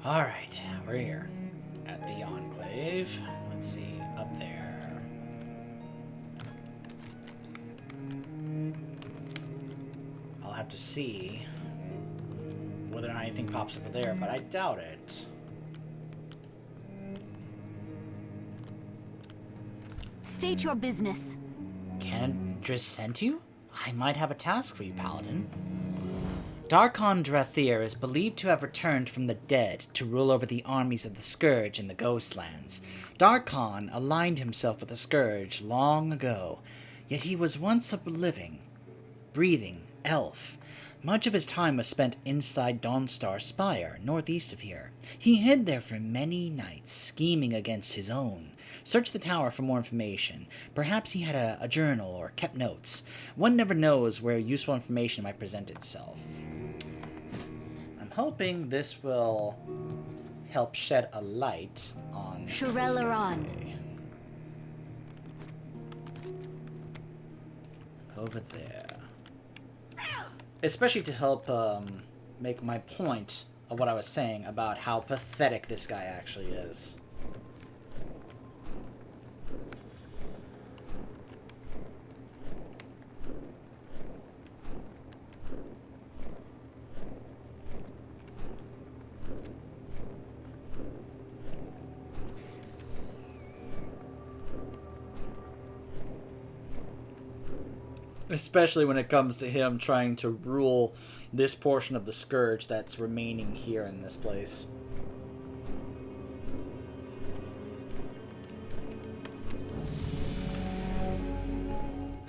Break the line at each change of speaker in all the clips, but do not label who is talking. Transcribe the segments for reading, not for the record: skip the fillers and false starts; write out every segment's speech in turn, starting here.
Alright, we're here. At the Enclave. Let's see, up there. I'll have to see whether or not anything pops up there, but I doubt it.
State your business.
Kendra sent you? I might have a task for you, Paladin. Darkon Drathir is believed to have returned from the dead to rule over the armies of the Scourge in the Ghostlands. Darkon aligned himself with the Scourge long ago, yet he was once a living, breathing elf. Much of his time was spent inside Dawnstar Spire, northeast of here. He hid there for many nights, scheming against his own. Search the tower for more information. Perhaps he had a journal or kept notes. One never knows where useful information might present itself. I'm hoping this will help shed a light on
Shurelaron.
Over there. Especially to help make my point of what I was saying about how pathetic this guy actually is. Especially when it comes to him trying to rule this portion of the Scourge that's remaining here in this place.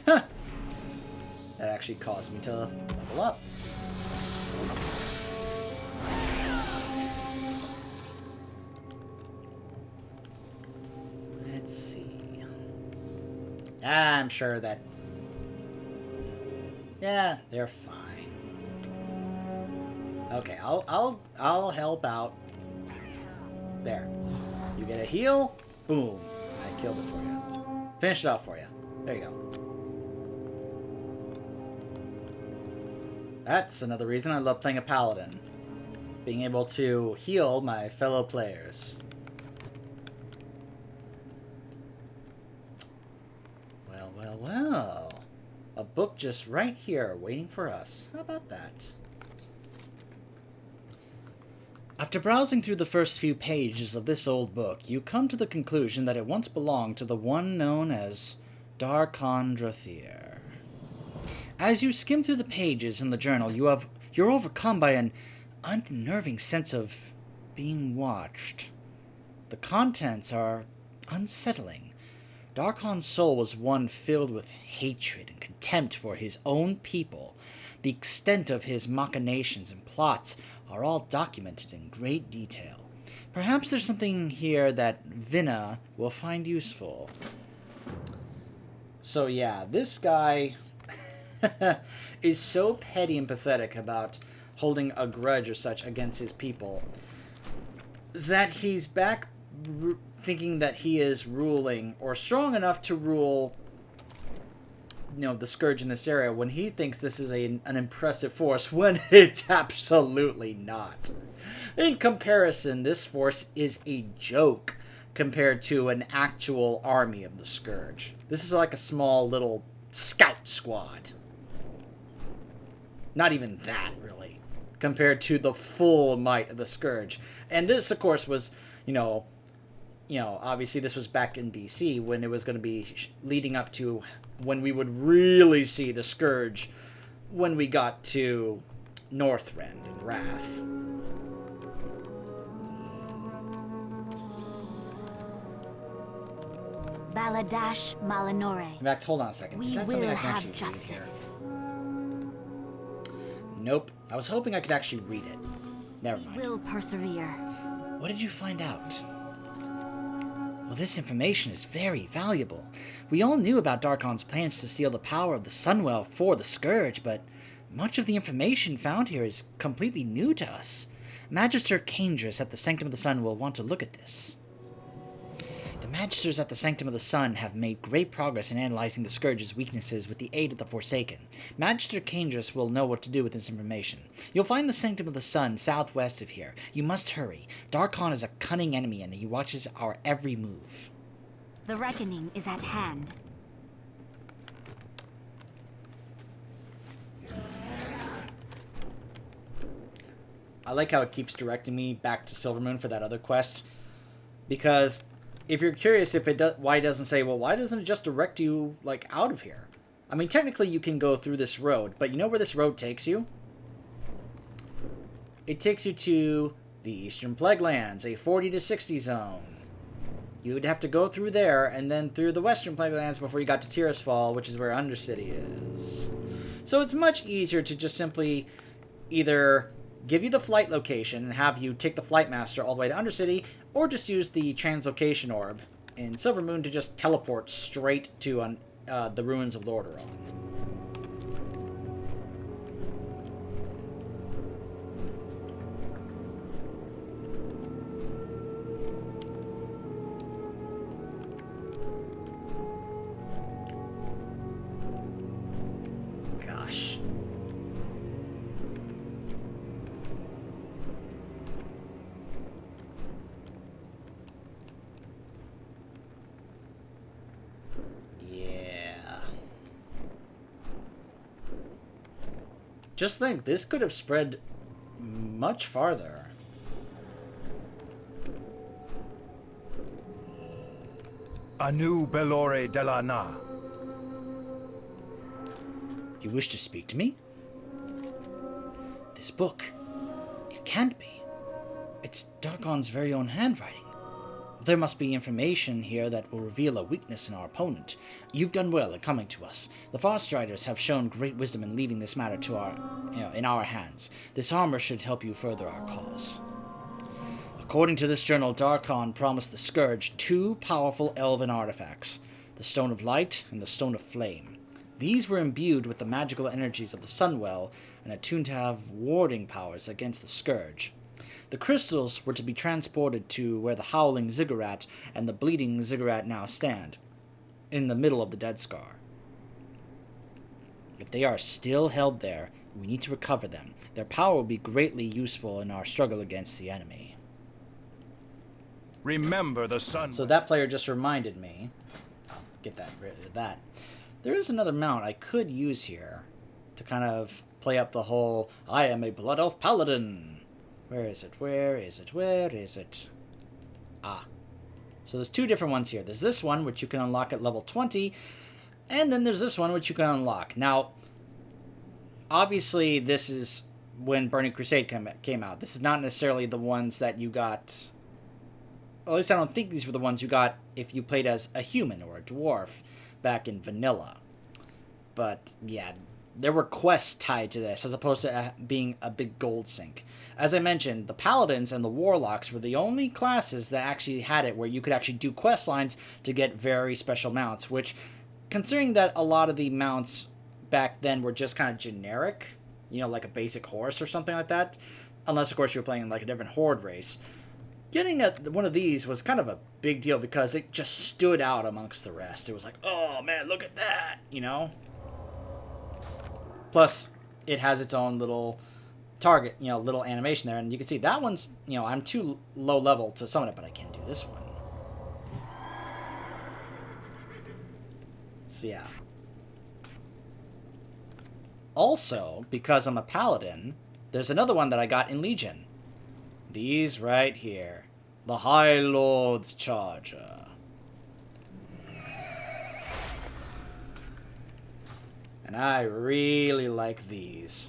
Huh. That actually caused me to level up. Let's see. I'm sure that... Yeah, they're fine. Okay, I'll help out. There. You get a heal. Boom. I killed it for you. Finished it off for you. There you go. That's another reason I love playing a paladin. Being able to heal my fellow players. Well, well, well. A book just right here, waiting for us. How about that? After browsing through the first few pages of this old book, you come to the conclusion that it once belonged to the one known as Darkon Drathir. As you skim through the pages in the journal, you're overcome by an unnerving sense of being watched. The contents are unsettling. Darkon's soul was one filled with hatred and contempt for his own people. The extent of his machinations and plots are all documented in great detail. Perhaps there's something here that Vinna will find useful. So yeah, this guy is so petty and pathetic about holding a grudge or such against his people that he's back thinking that he is ruling or strong enough to rule, the Scourge in this area when he thinks this is an impressive force when it's absolutely not. In comparison, this force is a joke compared to an actual army of the Scourge. This is like a small little scout squad. Not even that, really, compared to the full might of the Scourge. And this, of course, was, obviously this was back in BC when it was going to be leading up to when we would really see the Scourge when we got to Northrend and Wrath.
Baladash Malinore.
In fact, hold on a second.
We
Is that
will
something I can
have
actually
justice.
read here? Nope. I was hoping I could actually read it. Never mind.
Will persevere.
What did you find out? Well, this information is very valuable. We all knew about Darkon's plans to steal the power of the Sunwell for the Scourge, but much of the information found here is completely new to us. Magister Kandris at the Sanctum of the Sun will want to look at this. The Magisters at the Sanctum of the Sun have made great progress in analyzing the Scourge's weaknesses with the aid of the Forsaken. Magister Kandris will know what to do with this information. You'll find the Sanctum of the Sun southwest of here. You must hurry. Darkon is a cunning enemy and he watches our every move.
The reckoning is at hand.
I like how it keeps directing me back to Silvermoon for that other quest, because if you're curious if it does, why it doesn't say, well, why doesn't it just direct you, like, out of here? I mean, technically you can go through this road, but you know where this road takes you? It takes you to the Eastern Plaguelands, a 40 to 60 zone. You would have to go through there, and then through the Western Plaguelands before you got to Tirisfal, which is where Undercity is. So it's much easier to just simply either give you the flight location and have you take the Flight Master all the way to Undercity, or just use the Translocation Orb in Silvermoon to just teleport straight to the ruins of Lordaeron. Gosh. Just think, this could have spread much farther.
Anu Belore de la Na.
You wish to speak to me? This book. It can't be. It's Darkon's very own handwriting. There must be information here that will reveal a weakness in our opponent. You've done well in coming to us. The Farstriders have shown great wisdom in leaving this matter to in our hands. This armor should help you further our cause. According to this journal, Darkon promised the Scourge 2 powerful elven artifacts, the Stone of Light and the Stone of Flame. These were imbued with the magical energies of the Sunwell and attuned to have warding powers against the Scourge. The crystals were to be transported to where the Howling Ziggurat and the Bleeding Ziggurat now stand, in the middle of the Dead Scar. If they are still held there, we need to recover them. Their power will be greatly useful in our struggle against the enemy.
Remember the sun.
So that player just reminded me. I'll get rid of that. There is another mount I could use here to kind of play up the whole, I am a Blood Elf Paladin. Where is it? Where is it? Where is it? Ah. So there's 2 different ones here. There's this one, which you can unlock at level 20, and then there's this one, which you can unlock. Now, obviously, this is when Burning Crusade came out. This is not necessarily the ones that you got. Well, at least I don't think these were the ones you got if you played as a human or a dwarf back in vanilla. But, yeah, there were quests tied to this, as opposed to being a big gold sink. As I mentioned, the Paladins and the Warlocks were the only classes that actually had it, where you could actually do quest lines to get very special mounts, which, considering that a lot of the mounts back then were just kind of generic, like a basic horse or something like that, unless, of course, you were playing like a different Horde race, getting one of these was kind of a big deal because it just stood out amongst the rest. It was like, oh man, look at that, Plus, it has its own little target, little animation there, and you can see that one's, I'm too low level to summon it, but I can do this one. So yeah. Also, because I'm a paladin, there's another one that I got in Legion. These right here. The High Lord's Charger. And I really like these.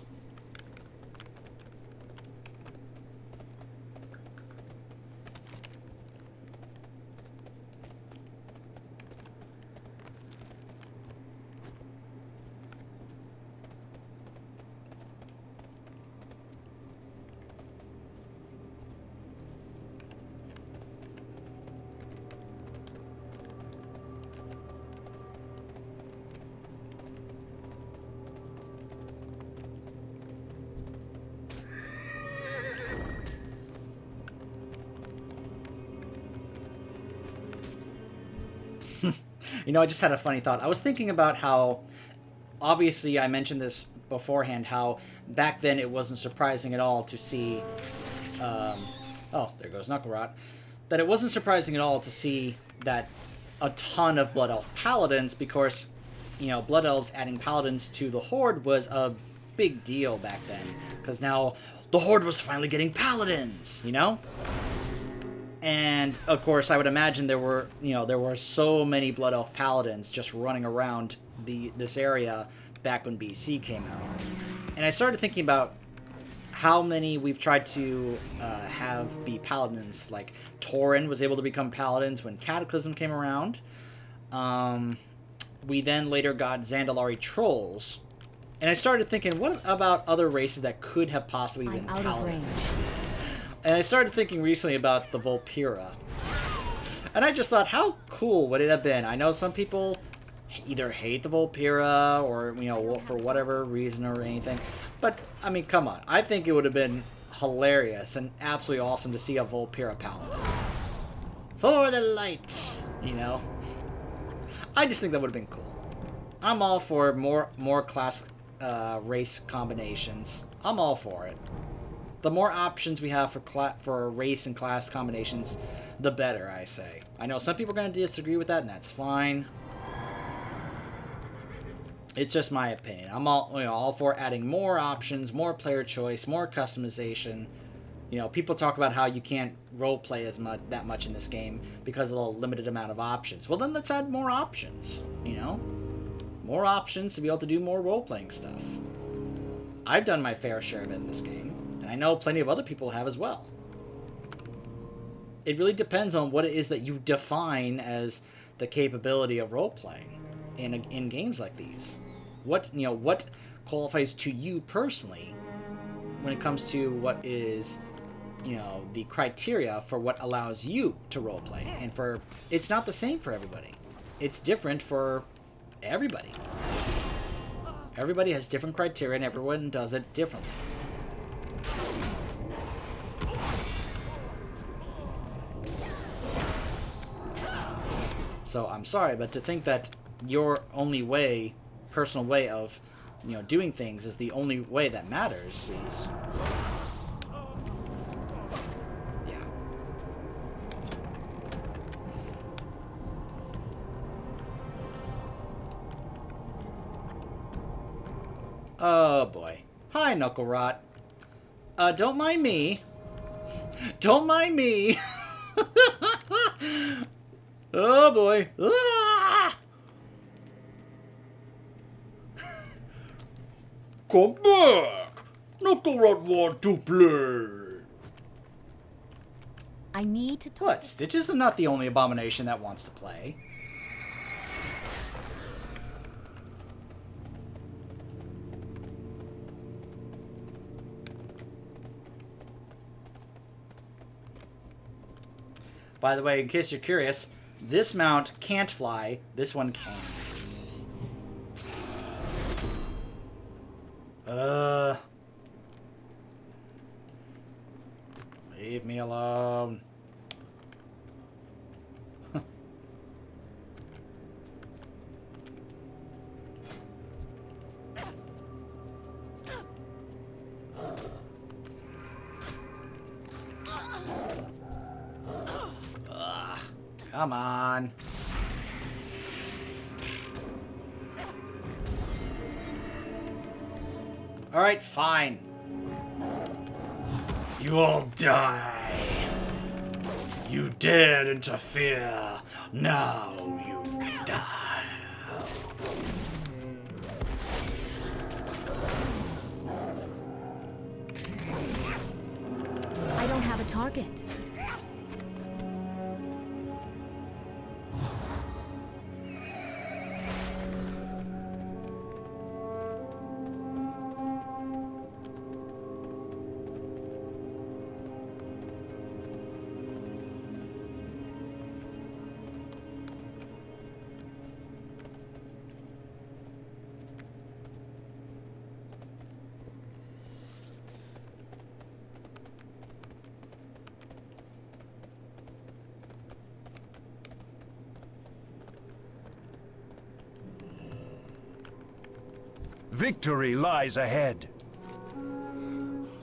You know, I just had a funny thought. I was thinking about how, obviously, I mentioned this beforehand, how back then it wasn't surprising at all to see. Oh, there goes Knucklerot. That it wasn't surprising at all to see that a ton of Blood Elf Paladins, because, you know, Blood Elves adding Paladins to the Horde was a big deal back then. Because now the Horde was finally getting Paladins, you know? And, of course, I would imagine there were so many Blood Elf Paladins just running around this area back when BC came out. And I started thinking about how many we've tried to have be Paladins. Like, Tauren was able to become Paladins when Cataclysm came around. We then later got Zandalari Trolls. And I started thinking, what about other races that could have possibly been Paladins? And I started thinking recently about the Volpira. And I just thought, how cool would it have been? I know some people either hate the Volpira or, you know, for whatever reason or anything. But, I mean, come on. I think it would have been hilarious and absolutely awesome to see a Volpira Paladin. For the light, you know? I just think that would have been cool. I'm all for more class race combinations. I'm all for it. The more options we have for race and class combinations, the better, I say. I know some people are going to disagree with that, and that's fine. It's just my opinion. I'm all for adding more options, more player choice, more customization. You know, people talk about how you can't roleplay that much in this game because of the limited amount of options. Well, then let's add more options, you know? More options to be able to do more role-playing stuff. I've done my fair share of it in this game. And I know plenty of other people have as well. It really depends on what it is that you define as the capability of role-playing in games like these. What qualifies to you personally when it comes to what is, you know, the criteria for what allows you to role-play. And it's not the same for everybody. It's different for everybody. Everybody has different criteria and everyone does it differently. So I'm sorry, but to think that your only personal way of, you know, doing things is the only way that matters is, yeah. Oh boy. Hi, Knucklerot. Don't mind me. Don't mind me. Oh boy. Ah! Come back! Knucklerot want to play!
I need to talk.
What? Stitches is not the only abomination that wants to play. By the way, in case you're curious, this mount can't fly, this one can. Leave me alone. Come on. Alright, fine. You all die. You dared interfere. Now you die.
I don't have a target.
Victory lies ahead.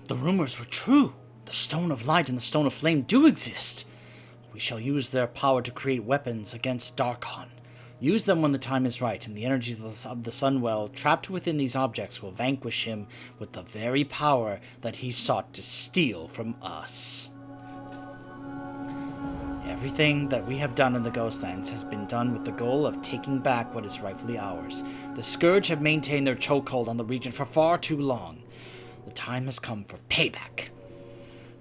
The rumors were true. The Stone of Light and the Stone of Flame do exist. We shall use their power to create weapons against Darkon. Use them when the time is right, and the energies of the Sunwell trapped within these objects will vanquish him with the very power that he sought to steal from us. Everything that we have done in the Ghostlands has been done with the goal of taking back what is rightfully ours. The Scourge have maintained their chokehold on the region for far too long. The time has come for payback.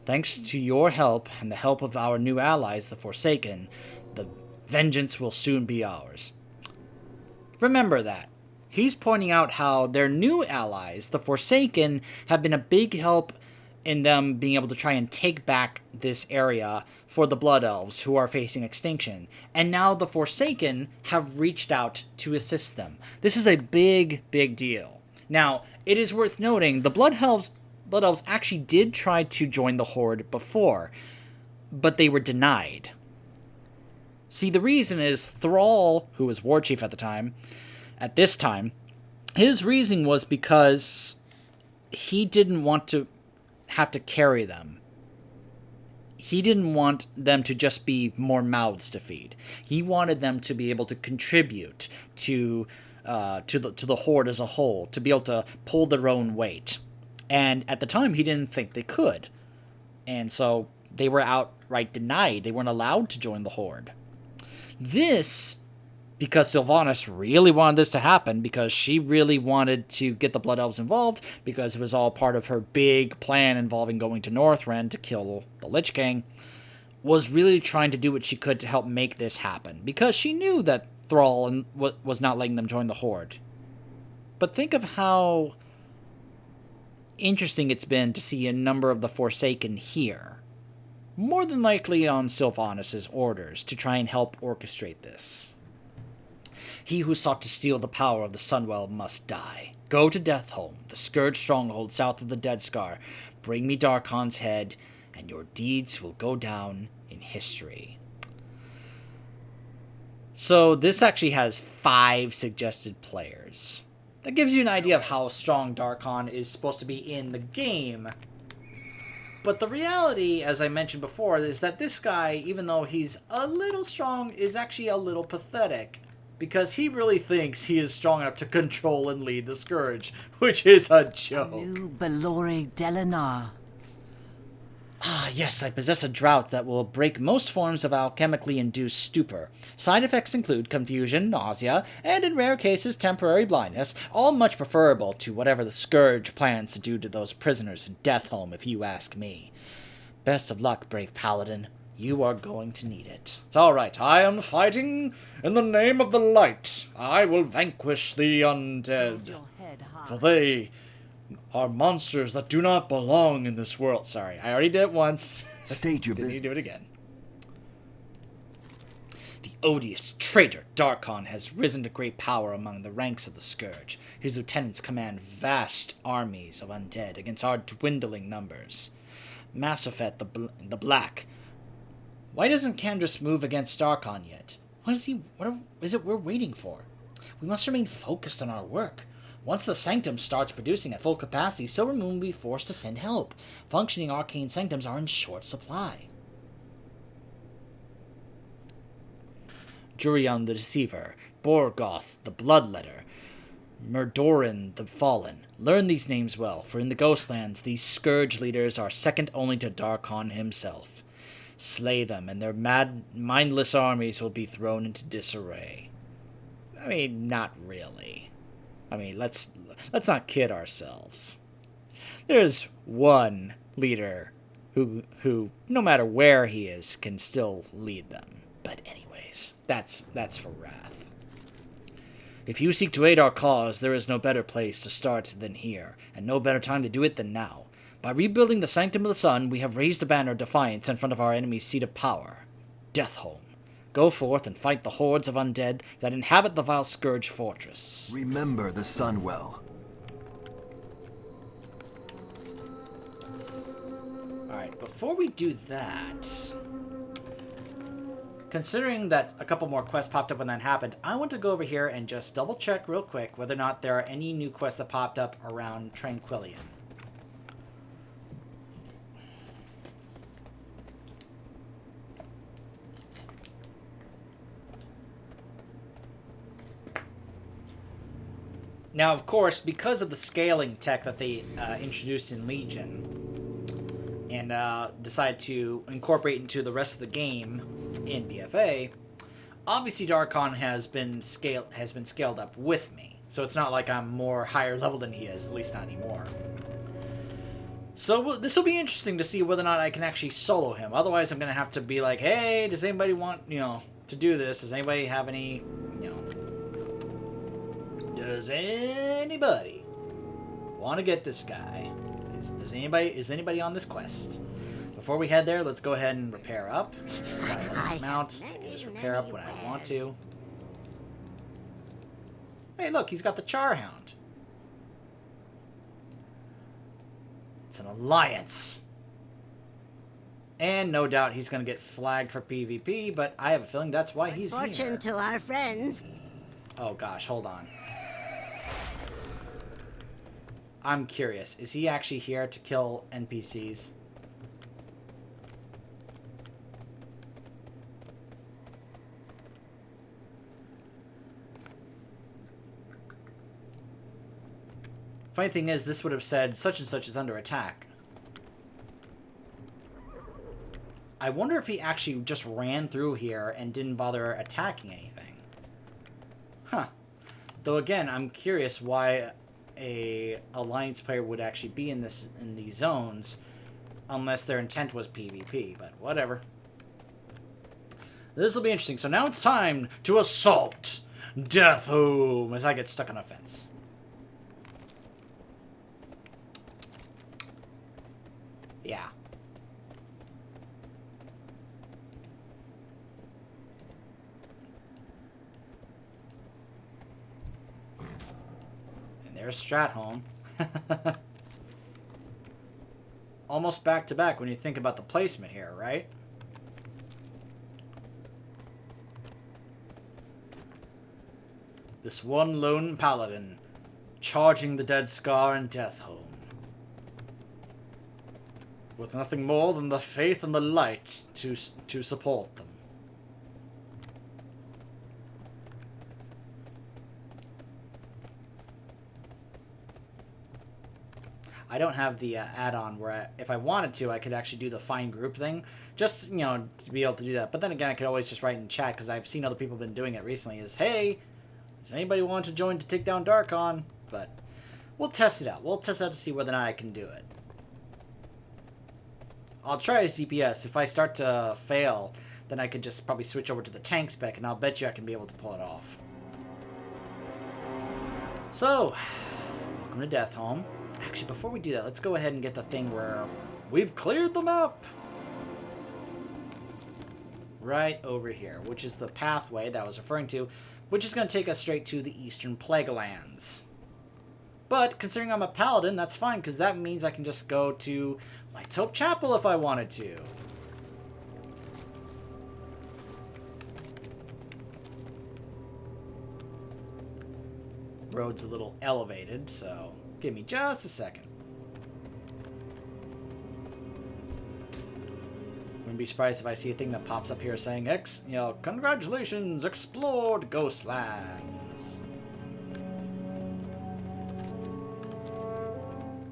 Thanks to your help and the help of our new allies, the Forsaken, the vengeance will soon be ours. Remember that. He's pointing out how their new allies, the Forsaken, have been a big help in them being able to try and take back this area for the Blood Elves who are facing extinction. And now the Forsaken have reached out to assist them. This is a big, big deal. Now, it is worth noting, the Blood Elves actually did try to join the Horde before, but they were denied. See, the reason is Thrall, who was war chief at this time, his reason was because he didn't want to have to carry them. He didn't want them to just be more mouths to feed. He wanted them to be able to contribute to the Horde as a whole, to be able to pull their own weight. And at the time, he didn't think they could. And so they were outright denied. They weren't allowed to join the Horde. This, because Sylvanas really wanted this to happen, because she really wanted to get the Blood Elves involved, because it was all part of her big plan involving going to Northrend to kill the Lich King, was really trying to do what she could to help make this happen, because she knew that Thrall was not letting them join the Horde. But think of how interesting it's been to see a number of the Forsaken here. More than likely on Sylvanas' orders to try and help orchestrate this. He who sought to steal the power of the Sunwell must die. Go to Deathholm, the Scourge stronghold south of the Dead Scar. Bring me Darkon's head, and your deeds will go down in history. So this actually has 5 suggested players. That gives you an idea of how strong Darkon is supposed to be in the game. But the reality, as I mentioned before, is that this guy, even though he's a little strong, is actually a little pathetic. Because he really thinks he is strong enough to control and lead the Scourge, which is a joke.
New Belore Delanar.
Ah, yes, I possess a drought that will break most forms of alchemically induced stupor. Side effects include confusion, nausea, and in rare cases temporary blindness, all much preferable to whatever the Scourge plans to do to those prisoners in Deathholm, if you ask me. Best of luck, brave paladin. You are going to need it. It's all right. I am fighting in the name of the light. I will vanquish the undead. For they are monsters that do not belong in this world. Sorry, I already did it once.
State your
Didn't
business.
need to do it again. The odious traitor Darkon has risen to great power among the ranks of the Scourge. His lieutenants command vast armies of undead against our dwindling numbers. Masophet the Black. Why doesn't Kandris move against Darkon yet? What is it we're waiting for? We must remain focused on our work. Once the Sanctum starts producing at full capacity, Silvermoon will be forced to send help. Functioning arcane sanctums are in short supply. Jurion the Deceiver, Borgoth the Bloodletter, Murdorin the Fallen. Learn these names well, for in the Ghostlands, these Scourge leaders are second only to Darkon himself. Slay them, and their mindless armies will be thrown into disarray. I mean, not really. I mean, let's not kid ourselves. There's one leader who, no matter where he is, can still lead them. But anyways, that's for Wrath. If you seek to aid our cause, there is no better place to start than here, and no better time to do it than now. By rebuilding the Sanctum of the Sun, we have raised a banner of defiance in front of our enemy's seat of power, Deathholm. Go forth and fight the hordes of undead that inhabit the vile Scourge fortress.
Remember the Sunwell.
Alright, before we do that, considering that a couple more quests popped up when that happened, I want to go over here and just double check real quick whether or not there are any new quests that popped up around Tranquillion. Now, of course, because of the scaling tech that they introduced in Legion and decided to incorporate into the rest of the game in BFA, obviously Darkon has been scaled up with me. So it's not like I'm more higher level than he is, at least not anymore. So this will be interesting to see whether or not I can actually solo him. Otherwise, I'm going to have to be like, hey, does anybody want, to do this? Does anybody have any, does anybody want to get this guy? Is anybody on this quest? Before we head there, let's go ahead and repair up. Dismount. I can just repair up when I want to. Hey, look, he's got the Charhound. It's an alliance. And no doubt he's going to get flagged for PvP, but I have a feeling that's why he's here.
Fortune to our friends.
Oh gosh, hold on. I'm curious. Is he actually here to kill NPCs? Funny thing is, this would have said such and such is under attack. I wonder if he actually just ran through here and didn't bother attacking anything. Huh. Though again, I'm curious why a Alliance player would actually be in these zones unless their intent was PvP, but whatever. This will be interesting. So now it's time to assault Death Home as I get stuck on a fence. Yeah. And there's Stratholme. Almost back to back when you think about the placement here, right? This one lone paladin charging the Dead Scar and Death Home. With nothing more than the faith and the light to support them. I don't have the add-on where if I wanted to, I could actually do the find group thing. Just, to be able to do that. But then again, I could always just write in chat, because I've seen other people been doing it recently, is, hey, does anybody want to join to take down Darkon? But we'll test it out. We'll test it out to see whether or not I can do it. I'll try a CPS. If I start to fail, then I could just probably switch over to the tank spec, and I'll bet you I can be able to pull it off. So, welcome to Death Home. Actually, before we do that, let's go ahead and get the thing where we've cleared the map. Right over here, which is the pathway that I was referring to, which is going to take us straight to the Eastern Plaguelands. But, considering I'm a paladin, that's fine, because that means I can just go to Light's Hope Chapel if I wanted to. Road's a little elevated, so give me just a second. Wouldn't be surprised if I see a thing that pops up here saying, congratulations, explored Ghostlands.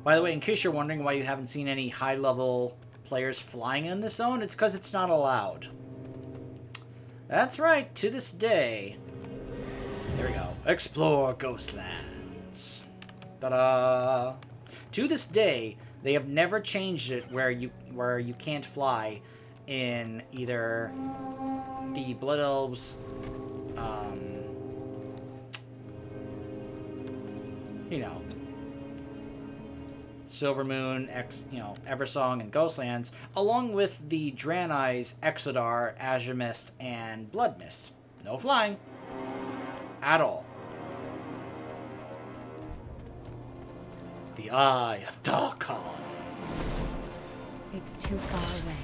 By the way, in case you're wondering why you haven't seen any high-level players flying in this zone, it's because it's not allowed. That's right, to this day. There we go. Explore Ghostlands. Ta-da! To this day, they have never changed it where you can't fly in either the Blood Elves, Silvermoon, Eversong, and Ghostlands, along with the Draenei's, Exodar, Azure Mist, and Blood Mist. No flying. At all. The Eye of Darkon.
It's too far away.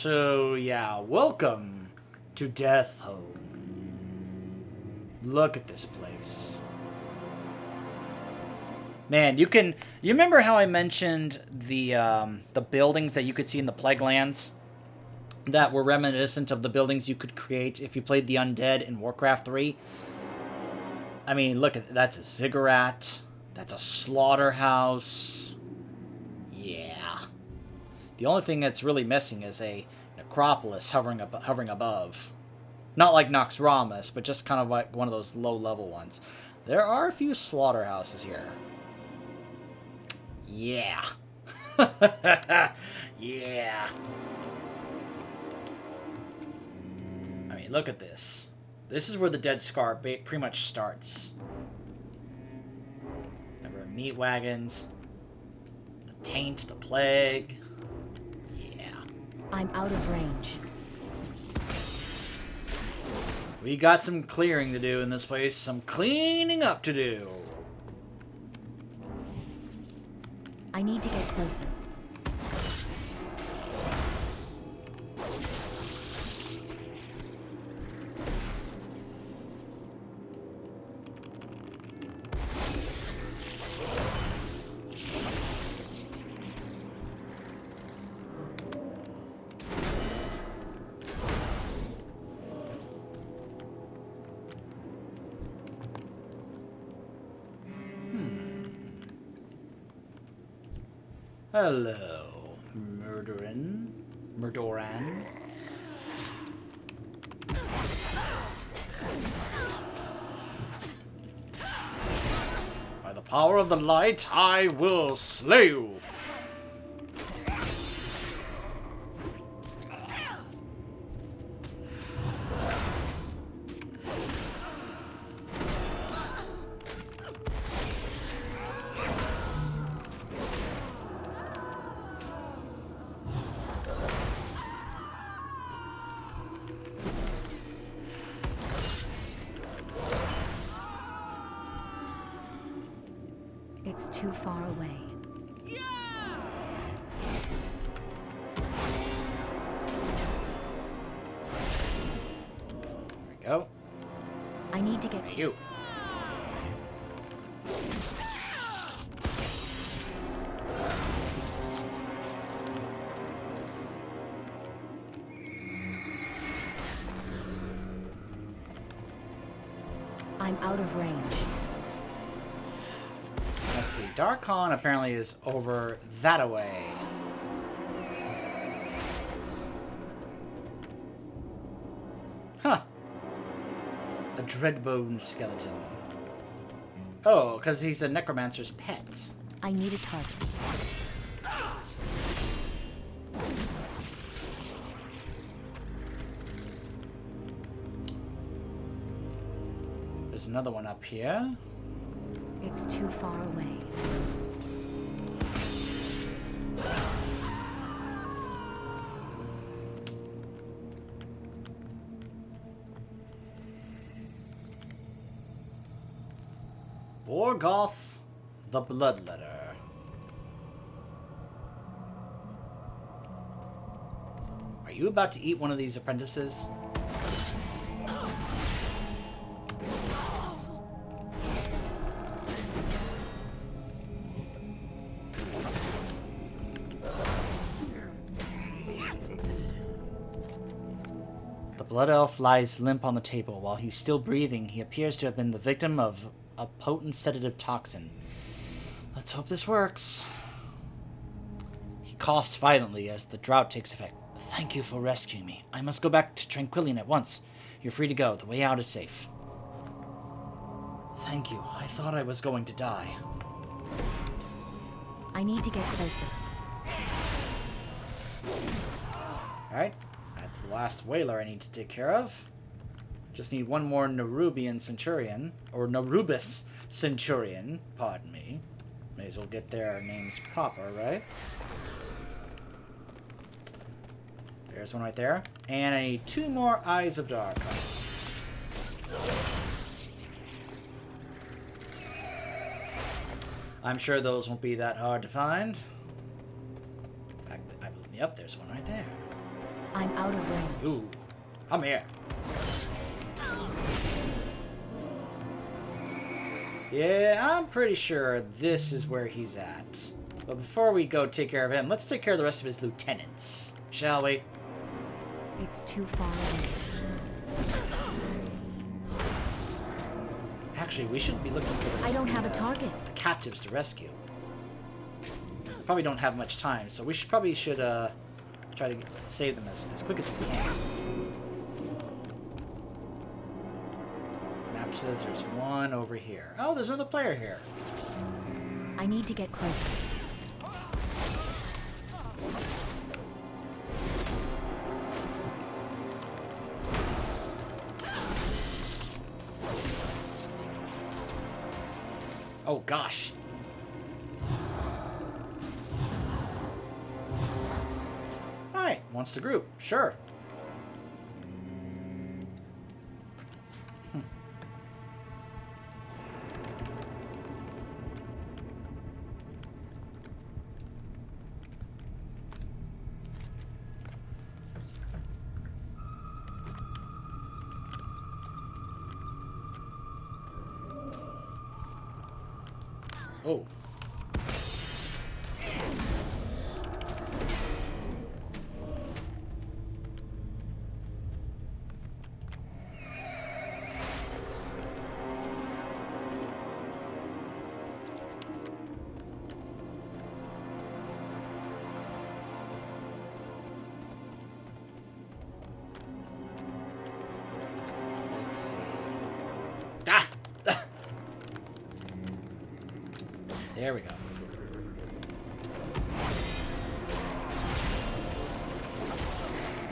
So, yeah, welcome to Death Home. Look at this place. Man, you remember how I mentioned the buildings that you could see in the Plague Lands that were reminiscent of the buildings you could create if you played the Undead in Warcraft 3? I mean, look at that's a ziggurat. That's a slaughterhouse. Yeah. The only thing that's really missing is a necropolis hovering above. Not like Noxramas, but just kind of like one of those low-level ones. There are a few slaughterhouses here. Yeah. Yeah. I mean, look at this. This is where the Dead Scar pretty much starts. Remember, meat wagons, the taint, the plague. Yeah.
I'm out of range.
We got some clearing to do in this place, some cleaning up to do.
I need to get closer.
Hello, Murdoran. By the power of the light, I will slay you.
It's too far away.
There we go.
I need to get
Hey, you.
I'm out of range.
Let's see. Darkon apparently is over that away. Huh. A dreadbone skeleton. Oh, because he's a necromancer's pet.
I need a target.
There's another one up here.
It's too far away.
Borgoth, the Bloodletter. Are you about to eat one of these apprentices? The Blood Elf lies limp on the table. While he's still breathing, he appears to have been the victim of a potent sedative toxin. Let's hope this works. He coughs violently as the drought takes effect. Thank you for rescuing me. I must go back to Tranquillian at once. You're free to go. The way out is safe. Thank you. I thought I was going to die.
I need to get closer.
Alright. That's the last whaler I need to take care of. Just need one more Nerubian Centurion. Or Nerubus Centurion. Pardon me. May as well get their names proper, right? There's one right there. And I need 2 more Eyes of Darkon. I'm sure those won't be that hard to find. In fact, I believe, yep, there's one right there.
I'm out of range.
Ooh, come here. Yeah, I'm pretty sure this is where he's at. But before we go take care of him, let's take care of the rest of his lieutenants, shall we?
It's too far away.
Actually, we should be looking for the
I don't have a target.
the captives to rescue. Probably don't have much time, so we probably should try to save them as quick as we can. Map says there's one over here. Oh, there's another player here.
I need to get closer.
Oh gosh. Alright, wants the group. Sure. Oh. Let's see. Ah! There we go.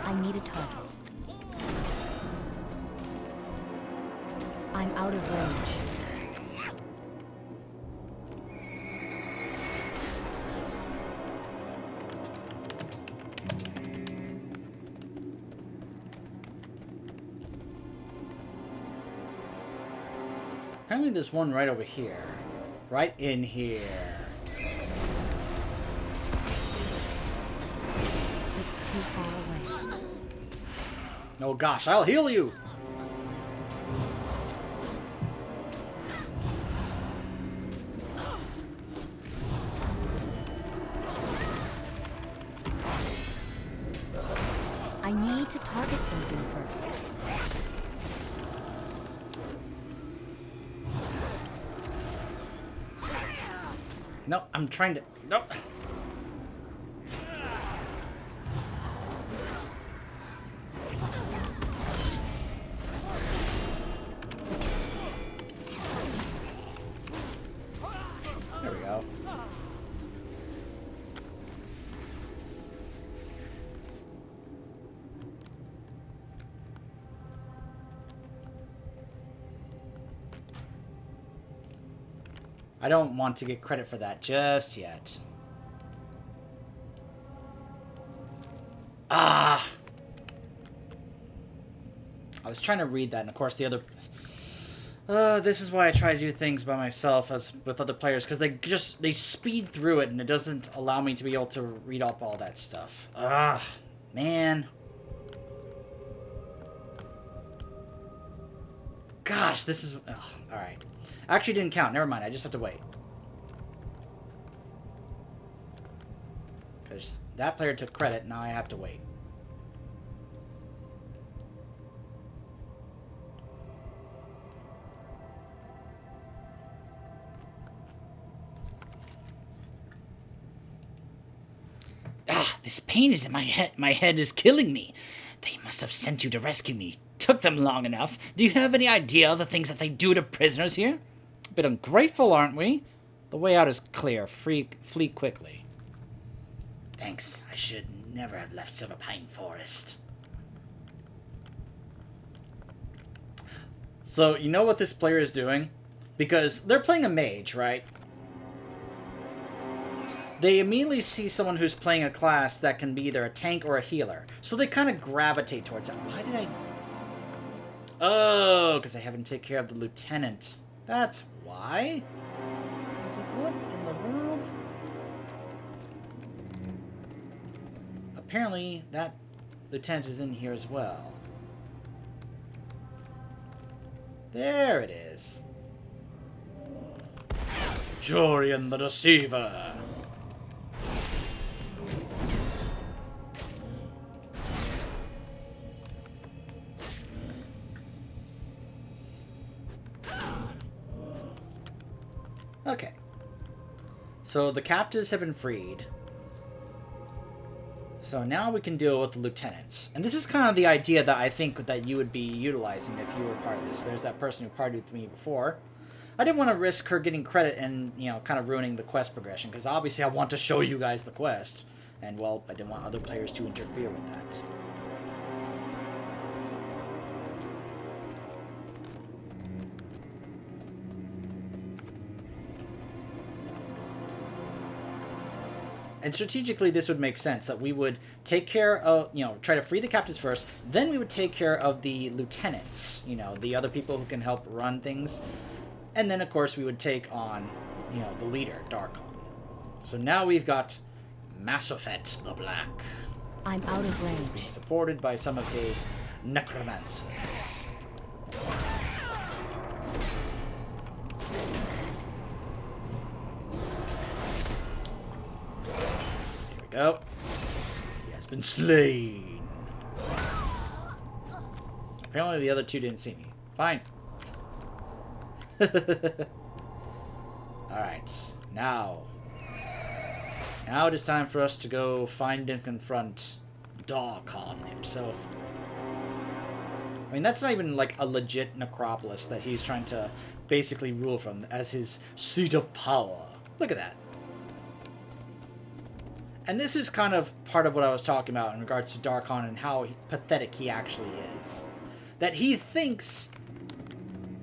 I need a target. I'm out of range.
Apparently there's one right over here. Right in here.
It's too far away.
Oh gosh, I'll heal you!
I need to target something first.
No, I'm trying to... Nope. There we go. I don't want to get credit for that just yet. Ah! I was trying to read that, and of course the other... this is why I try to do things by myself as with other players, because they speed through it, and it doesn't allow me to be able to read up all that stuff. Ah, man. Gosh, this is... alright. Actually didn't count. Never mind. I just have to wait. Because that player took credit. Now I have to wait. Ah, this pain is in my head. My head is killing me. They must have sent you to rescue me. Took them long enough. Do you have any idea of the things that they do to prisoners here? A bit ungrateful, aren't we? The way out is clear. Flee quickly. Thanks. I should never have left Silver Pine Forest. So, you know what this player is doing? Because they're playing a mage, right? They immediately see someone who's playing a class that can be either a tank or a healer. So they kind of gravitate towards it. Why did I... Oh, because I haven't taken care of the lieutenant. That's why? I was like, what in the world? Apparently, that lieutenant is in here as well. There it is. Jorian the Deceiver. Okay. So the captives have been freed. So now we can deal with the lieutenants. And this is kind of the idea that I think that you would be utilizing if you were part of this. There's that person who partied with me before. I didn't want to risk her getting credit and, you know, kind of ruining the quest progression. Because obviously I want to show you guys the quest. And, well, I didn't want other players to interfere with that. And strategically, this would make sense, that we would take care of, you know, try to free the captives first, then we would take care of the lieutenants, you know, the other people who can help run things. And then, of course, we would take on, you know, the leader, Darkon. So now we've got Masophet the Black.
I'm out of range.
Being supported by some of his necromancers. Go. He has been slain. Apparently the other two didn't see me. Fine. Alright. Now it is time for us to go find and confront Darkon himself. I mean, that's not even like a legit necropolis that he's trying to basically rule from as his seat of power. Look at that. And this is kind of part of what I was talking about in regards to Darkon and how pathetic he actually is. That he thinks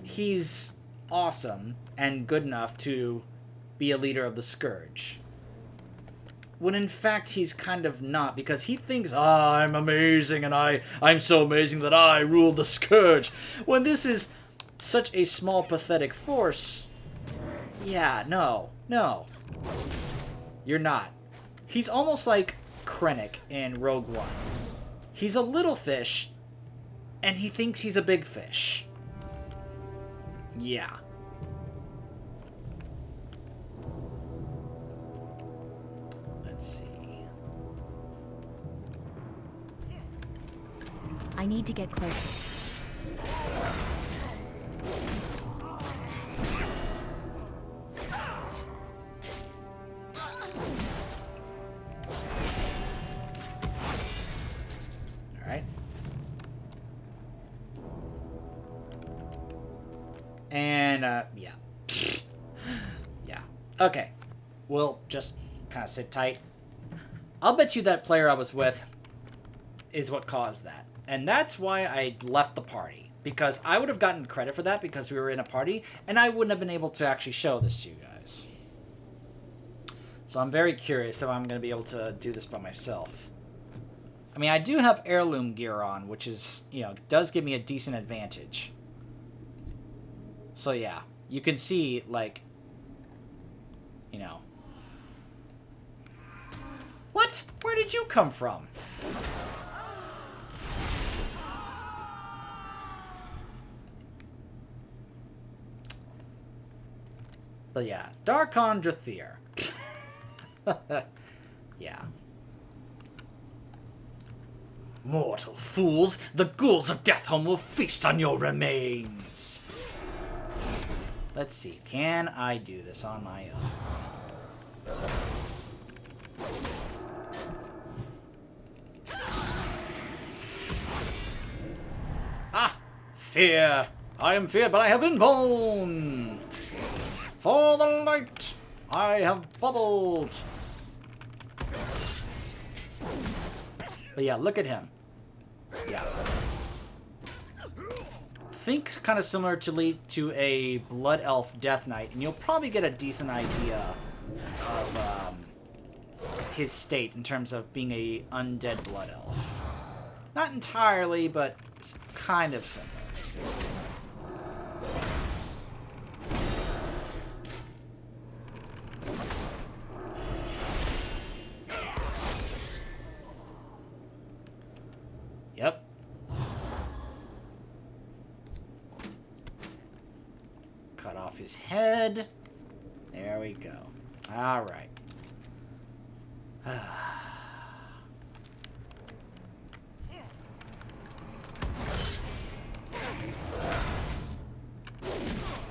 he's awesome and good enough to be a leader of the Scourge. When in fact he's kind of not, because he thinks, I'm amazing and I'm so amazing that I rule the Scourge. When this is such a small, pathetic force. Yeah, no. You're not. He's almost like Krennic in Rogue One. He's a little fish, and he thinks he's a big fish. Yeah. Let's see.
I need to get closer.
And, yeah. Yeah. Okay. We'll just kind of sit tight. I'll bet you that player I was with is what caused that. And that's why I left the party. Because I would have gotten credit for that because we were in a party, and I wouldn't have been able to actually show this to you guys. So I'm very curious if I'm going to be able to do this by myself. I mean, I do have heirloom gear on, which is, you know, does give me a decent advantage. So yeah, you can see, like, you know. What? Where did you come from? But yeah, Darkon Drathier. Yeah. Mortal fools, the ghouls of Deathhome will feast on your remains. Let's see, can I do this on my own? Ah! Fear! I am feared, but I have been born! For the light, I have bubbled! But yeah, look at him. Yeah. Think kind of similar to a Blood Elf Death Knight, and you'll probably get a decent idea of his state in terms of being a undead Blood Elf. Not entirely, but kind of similar. his head. There we go. Alright.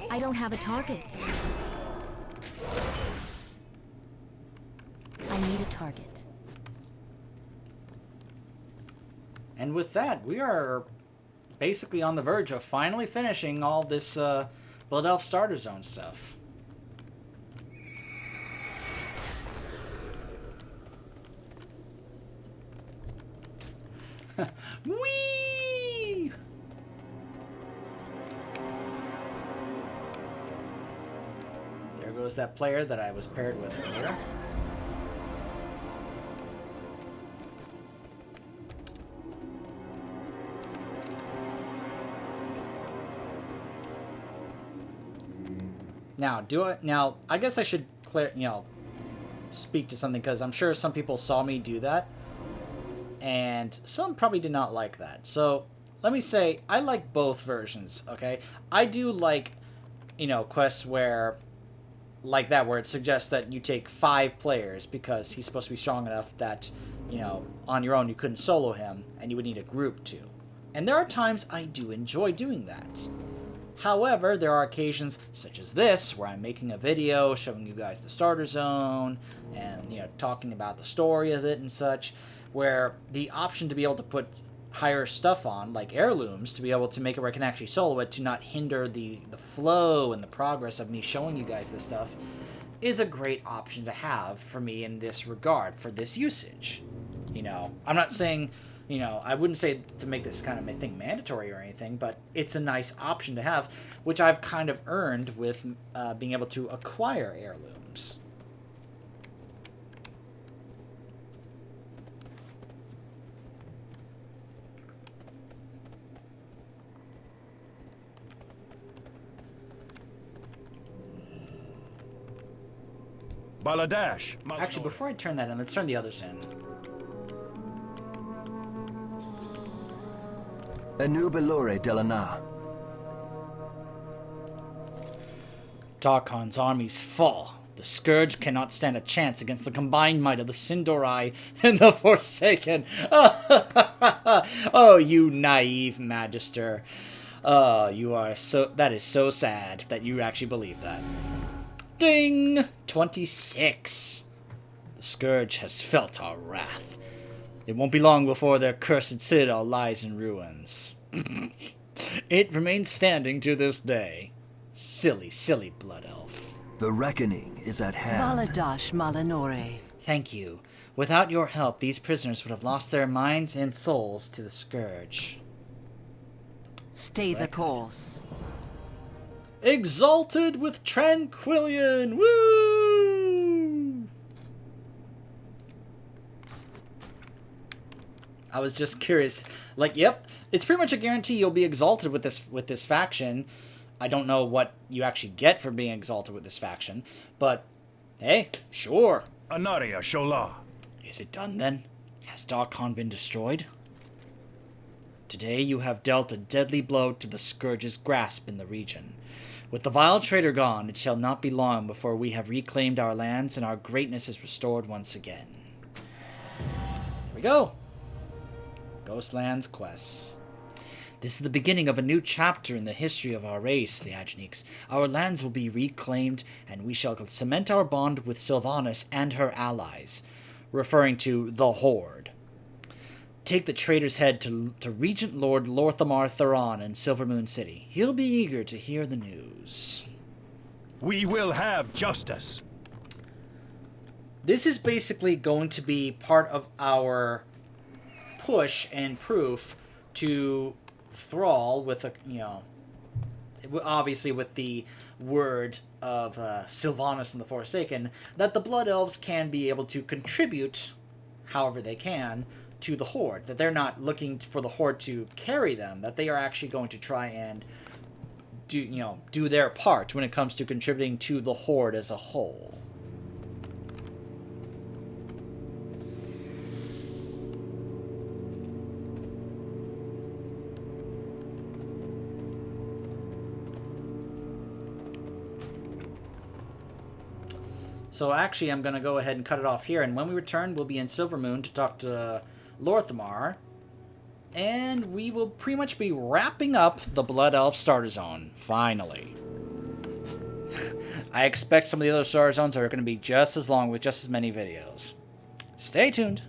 I don't have a target. I need a target.
And with that, we are basically on the verge of finally finishing all this Blood Elf Starter Zone stuff. Whee! There goes that player that I was paired with earlier. Now, I guess I should speak to something, because I'm sure some people saw me do that, and some probably did not like that. So let me say, I like both versions, okay? I do like, quests where, like that, where it suggests that you take 5 players, because he's supposed to be strong enough that, on your own you couldn't solo him, and you would need a group to. And there are times I do enjoy doing that. However, there are occasions, such as this, where I'm making a video showing you guys the starter zone, and, talking about the story of it and such, where the option to be able to put higher stuff on, like heirlooms, to be able to make it where I can actually solo it, to not hinder the flow and the progress of me showing you guys this stuff, is a great option to have for me in this regard, for this usage. I'm not saying... I wouldn't say to make this kind of thing mandatory or anything, but it's a nice option to have, which I've kind of earned with being able to acquire heirlooms.
Baladash.
Actually, before I turn that in, let's turn the others in.
Anu Belore Delana.
Darkon's armies fall. The Scourge cannot stand a chance against the combined might of the Sindorai and the Forsaken. Oh, you naive Magister. That is so sad that you actually believe that. Ding! 26. The Scourge has felt our wrath. It won't be long before their cursed citadel lies in ruins. It remains standing to this day. Silly, silly blood elf.
The reckoning is at hand.
Baladash Malanore.
Thank you. Without your help, these prisoners would have lost their minds and souls to the Scourge.
Stay the course.
Exalted with Tranquillion! Woo! I was just curious. Yep, it's pretty much a guarantee you'll be exalted with this faction. I don't know what you actually get for being exalted with this faction, but hey, sure.
Anaria Shola.
Is it done then? Has Darkon been destroyed? Today you have dealt a deadly blow to the Scourge's grasp in the region. With the vile traitor gone, it shall not be long before we have reclaimed our lands and our greatness is restored once again. Here we go. Ghostlands quests. This is the beginning of a new chapter in the history of our race, the Papaneeks. Our lands will be reclaimed, and we shall cement our bond with Sylvanas and her allies, referring to the Horde. Take the traitor's head to Regent Lord Lorthamar Theron in Silvermoon City. He'll be eager to hear the news.
We will have justice.
This is basically going to be part of our push and proof to Thrall with obviously with the word of Sylvanas and the Forsaken, that the Blood Elves can be able to contribute however they can to the Horde, that they're not looking for the Horde to carry them, that they are actually going to try and do their part when it comes to contributing to the Horde as a whole. So actually, I'm going to go ahead and cut it off here. And when we return, we'll be in Silvermoon to talk to Lorthamar. And we will pretty much be wrapping up the Blood Elf Starter Zone, finally. I expect some of the other Starter Zones are going to be just as long with just as many videos. Stay tuned.